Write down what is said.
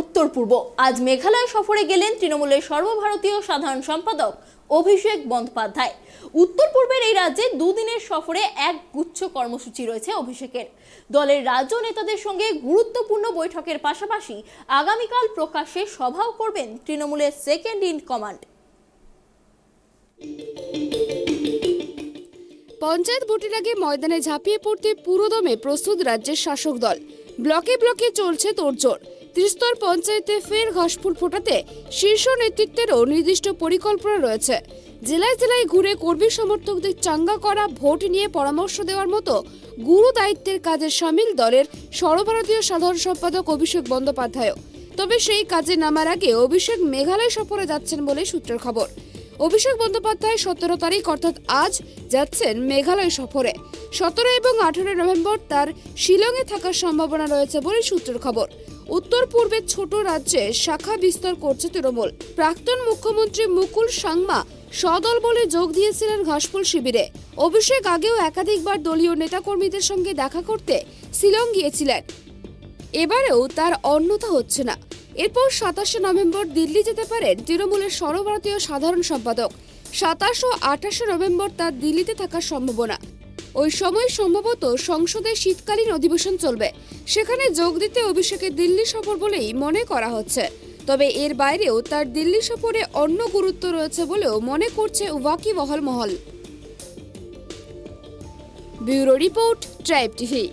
উত্তর পূর্ব। আজ মেঘালয় সফরে গেলেন তৃণমূলের সর্বভারতীয় সাধারণ সম্পাদক অভিষেক বন্দ্যোপাধ্যায়। উত্তর পূর্বের এই রাজ্যে দুদিনের সফরে এক গুচ্ছ কর্মসূচি রয়েছে অভিষেকের। দলের রাজ্য নেতাদের সঙ্গে গুরুত্বপূর্ণ বৈঠকের পাশাপাশি আগামীকাল প্রকাশ্যে সভাও করবেন তৃণমূলের সেকেন্ড ইন কমান্ড। পঞ্চায়েত ভোটের আগে ময়দানে ঝাঁপিয়ে পড়তে পুরোদমে প্রস্তুত রাজ্যের শাসক দল। ব্লকে ব্লকে চলছে তোড়জোড়। ত্রিস্তর পঞ্চায়েতে ফের ঘাসফুল ফোটাতে শীর্ষ নেতৃত্বেরও নির্দিষ্ট পরিকল্পনা রয়েছে। জেলায় জেলায় ঘুরে কর্মী সমর্থকদের চাঙ্গা করা, ভোট নিয়ে পরামর্শ দেওয়ার মতো গুরু দায়িত্বের কাজে সামিল দলের সর্বভারতীয় সাধারণ সম্পাদক অভিষেক বন্দ্যোপাধ্যায়। তবে সেই কাজে নামার আগে অভিষেক মেঘালয় সফরে যাচ্ছেন বলে সূত্রের খবর। অভিষেক বন্দ্যোপাধ্যায় 17 তারিখ অর্থাৎ আজ যাচ্ছেন মেঘালয় সফরে। 17 এবং 18 নভেম্বর তার শিলংয়ে থাকার সম্ভাবনা রয়েছে বলে সূত্রের খবর। উত্তর পূর্বের ছোট রাজ্যে শাখা বিস্তার করছে তৃণমূল। প্রাক্তন মুখ্যমন্ত্রী মুকুল সাংমা সদল বলে যোগ দিয়েছিলেন ঘাসফুল শিবিরে। অভিষেক আগেও একাধিকবার দলীয় নেতাকর্মীদের সঙ্গে দেখা করতে শিলং গিয়েছিলেন। এবারেও তার অন্যথা হচ্ছে না। এরপর 27 নভেম্বর দিল্লি যেতে পারেন তৃণমূলের সর্বভারতীয় সাধারণ সম্পাদক। 27 ও 28 নভেম্বর তার দিল্লিতে থাকার সম্ভাবনা। ওই সময় সম্ভবত সংসদের শীতকালীন অধিবেশন চলবে। সেখানে যোগ দিতে অভিষেকের দিল্লি সফর বলেই মনে করা হচ্ছে। তবে এর বাইরেও তার দিল্লি সফরে অন্য গুরুত্ব রয়েছে বলেও মনে করছে ওয়াকিবহাল মহল। Bureau report, tribe TV.